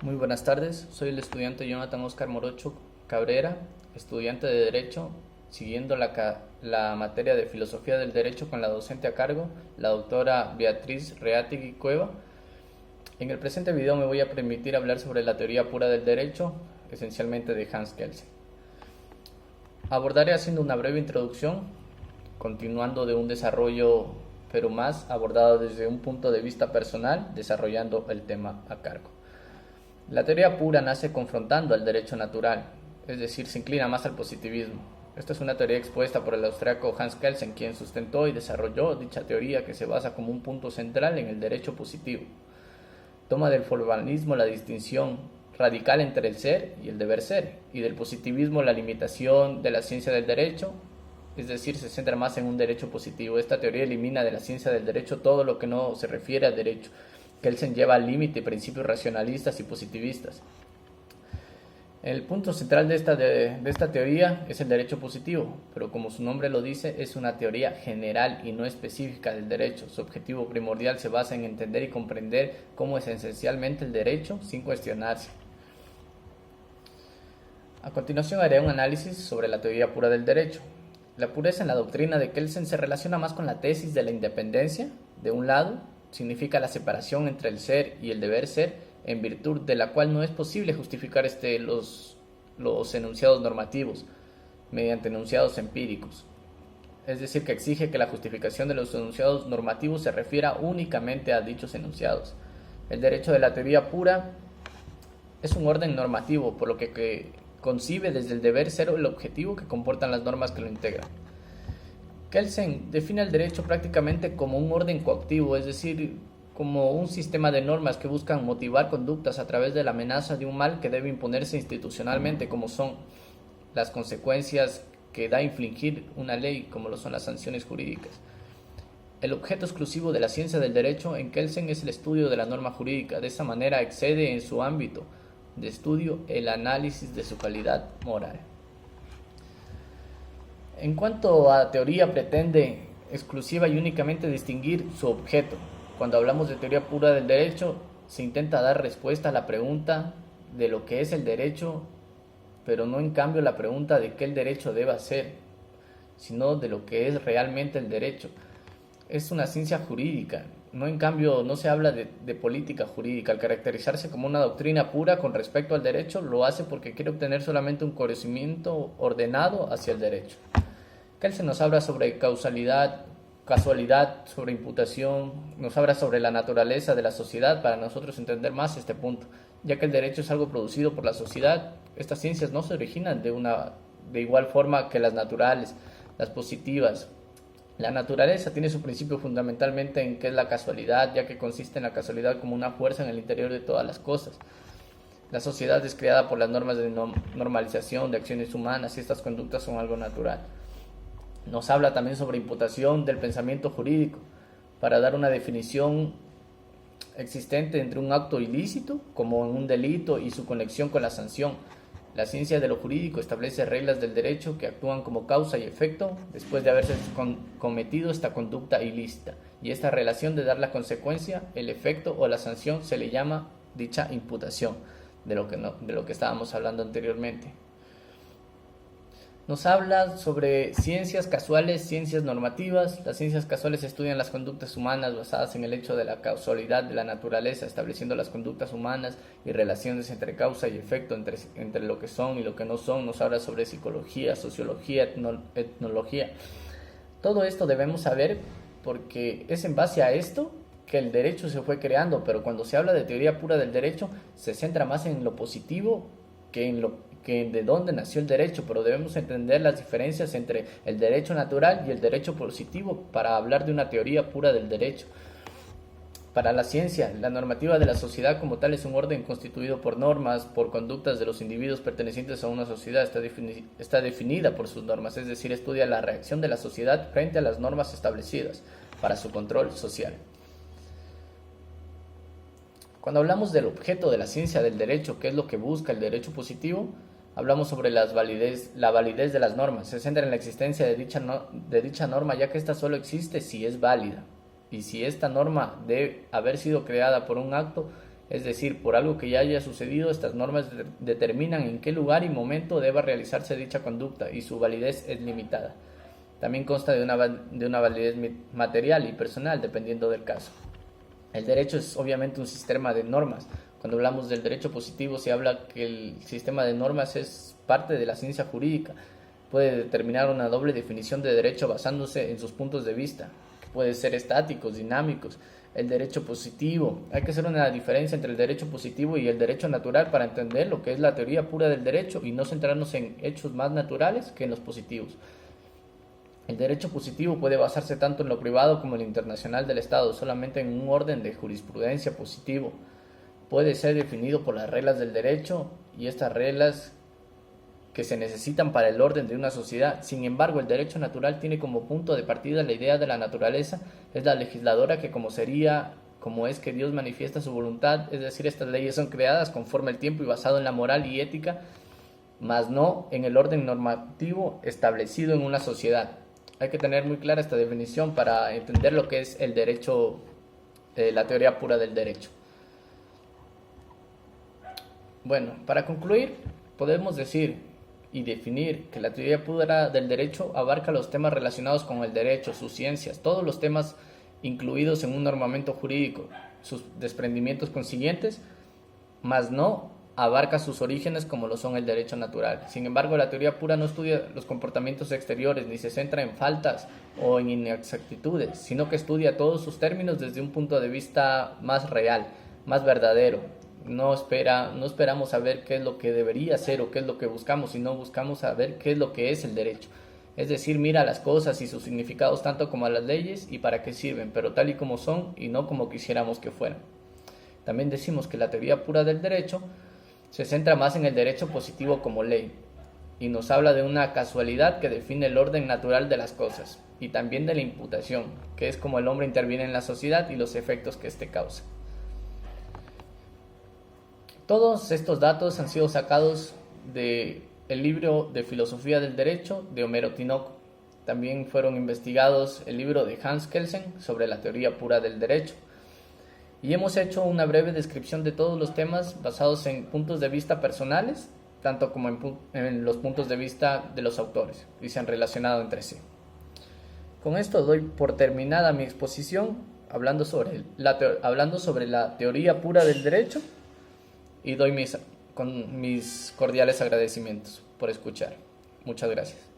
Muy buenas tardes, soy el estudiante Jonathan Oscar Morocho Cabrera, estudiante de Derecho, siguiendo la materia de Filosofía del Derecho con la docente a cargo, la doctora Beatriz Reategui Cueva. En el presente video me voy a permitir hablar sobre la teoría pura del derecho, esencialmente de Hans Kelsen. Abordaré haciendo una breve introducción, continuando de un desarrollo, pero más abordado desde un punto de vista personal, desarrollando el tema a cargo. La teoría pura nace confrontando al derecho natural, es decir, se inclina más al positivismo. Esta es una teoría expuesta por el austriaco Hans Kelsen, quien sustentó y desarrolló dicha teoría que se basa como un punto central en el derecho positivo. Toma del formalismo la distinción radical entre el ser y el deber ser, y del positivismo la limitación de la ciencia del derecho, es decir, se centra más en un derecho positivo. Esta teoría elimina de la ciencia del derecho todo lo que no se refiere al derecho. Kelsen lleva al límite principios racionalistas y positivistas. El punto central de esta teoría es el derecho positivo, pero como su nombre lo dice, es una teoría general y no específica del derecho. Su objetivo primordial se basa en entender y comprender cómo es esencialmente el derecho sin cuestionarse. A continuación haré un análisis sobre la teoría pura del derecho. La pureza en la doctrina de Kelsen se relaciona más con la tesis de la independencia, de un lado, significa la separación entre el ser y el deber ser, en virtud de la cual no es posible justificar los enunciados normativos mediante enunciados empíricos. Es decir, que exige que la justificación de los enunciados normativos se refiera únicamente a dichos enunciados. El derecho de la teoría pura es un orden normativo, por lo que concibe desde el deber ser el objetivo que comportan las normas que lo integran. Kelsen define el derecho prácticamente como un orden coactivo, es decir, como un sistema de normas que buscan motivar conductas a través de la amenaza de un mal que debe imponerse institucionalmente, como son las consecuencias que da infligir una ley, como lo son las sanciones jurídicas. El objeto exclusivo de la ciencia del derecho en Kelsen es el estudio de la norma jurídica. De esta manera excede en su ámbito de estudio el análisis de su calidad moral. En cuanto a teoría, pretende exclusiva y únicamente distinguir su objeto. Cuando hablamos de teoría pura del derecho, se intenta dar respuesta a la pregunta de lo que es el derecho, pero no en cambio la pregunta de qué el derecho debe hacer, sino de lo que es realmente el derecho. Es una ciencia jurídica, no se habla de política jurídica. Al caracterizarse como una doctrina pura con respecto al derecho, lo hace porque quiere obtener solamente un conocimiento ordenado hacia el derecho. Kelsen nos habla sobre casualidad, sobre imputación, nos habla sobre la naturaleza de la sociedad para nosotros entender más este punto. Ya que el derecho es algo producido por la sociedad, estas ciencias no se originan de igual forma que las naturales, las positivas. La naturaleza tiene su principio fundamentalmente en que es la casualidad, ya que consiste en la casualidad como una fuerza en el interior de todas las cosas. La sociedad es creada por las normas de normalización de acciones humanas y estas conductas son algo natural. Nos habla también sobre imputación del pensamiento jurídico, para dar una definición existente entre un acto ilícito, como un delito, y su conexión con la sanción. La ciencia de lo jurídico establece reglas del derecho que actúan como causa y efecto después de haberse cometido esta conducta ilícita, y esta relación de dar la consecuencia, el efecto o la sanción se le llama dicha imputación, de lo que estábamos hablando anteriormente. Nos habla sobre ciencias casuales, ciencias normativas. Las ciencias casuales estudian las conductas humanas basadas en el hecho de la causalidad de la naturaleza, estableciendo las conductas humanas y relaciones entre causa y efecto, entre lo que son y lo que no son. Nos habla sobre psicología, sociología, etnología. Todo esto debemos saber porque es en base a esto que el derecho se fue creando, pero cuando se habla de teoría pura del derecho se centra más en lo positivo que de dónde nació el derecho, pero debemos entender las diferencias entre el derecho natural y el derecho positivo para hablar de una teoría pura del derecho. Para la ciencia, la normativa de la sociedad como tal es un orden constituido por normas, por conductas de los individuos pertenecientes a una sociedad, está definida por sus normas, es decir, estudia la reacción de la sociedad frente a las normas establecidas para su control social. Cuando hablamos del objeto de la ciencia del derecho, que es lo que busca el derecho positivo, hablamos sobre la validez de las normas. Se centra en la existencia de dicha norma, ya que ésta solo existe si es válida. Y si esta norma debe haber sido creada por un acto Es decir, por algo que ya haya sucedido, estas normas determinan en qué lugar y momento deba realizarse dicha conducta y su validez es limitada. También consta de una validez material y personal, dependiendo del caso. El derecho es obviamente un sistema de normas. Cuando hablamos del derecho positivo se habla que el sistema de normas es parte de la ciencia jurídica. Puede determinar una doble definición de derecho basándose en sus puntos de vista, que puede ser estáticos, dinámicos. El derecho positivo. Hay que hacer una diferencia entre el derecho positivo y el derecho natural para entender lo que es la teoría pura del derecho y no centrarnos en hechos más naturales que en los positivos. El derecho positivo puede basarse tanto en lo privado como en lo internacional del Estado, solamente en un orden de jurisprudencia positivo. Puede ser definido por las reglas del derecho y estas reglas que se necesitan para el orden de una sociedad. Sin embargo, el derecho natural tiene como punto de partida la idea de la naturaleza, es la legisladora que como es que Dios manifiesta su voluntad, es decir, estas leyes son creadas conforme el tiempo y basado en la moral y ética, mas no en el orden normativo establecido en una sociedad. Hay que tener muy clara esta definición para entender lo que es el derecho, la teoría pura del derecho. Bueno, para concluir, podemos decir y definir que la teoría pura del derecho abarca los temas relacionados con el derecho, sus ciencias, todos los temas incluidos en un normamiento jurídico, sus desprendimientos consiguientes, mas no abarca sus orígenes como lo son el derecho natural. Sin embargo, la teoría pura no estudia los comportamientos exteriores ni se centra en faltas o en inexactitudes, sino que estudia todos sus términos desde un punto de vista más real, más verdadero. No esperamos saber qué es lo que debería ser o qué es lo que buscamos, sino buscamos saber qué es lo que es el derecho. Es decir, mira las cosas y sus significados tanto como a las leyes y para qué sirven, pero tal y como son y no como quisiéramos que fueran. También decimos que la teoría pura del derecho se centra más en el derecho positivo como ley y nos habla de una casualidad que define el orden natural de las cosas y también de la imputación, que es como el hombre interviene en la sociedad y los efectos que éste causa. Todos estos datos han sido sacados del libro de Filosofía del Derecho de Homero Tinoco. También fueron investigados el libro de Hans Kelsen sobre la teoría pura del derecho. Y hemos hecho una breve descripción de todos los temas basados en puntos de vista personales, tanto como en los puntos de vista de los autores, y se han relacionado entre sí. Con esto doy por terminada mi exposición hablando sobre la teoría pura del derecho y doy mis cordiales agradecimientos por escuchar. Muchas gracias.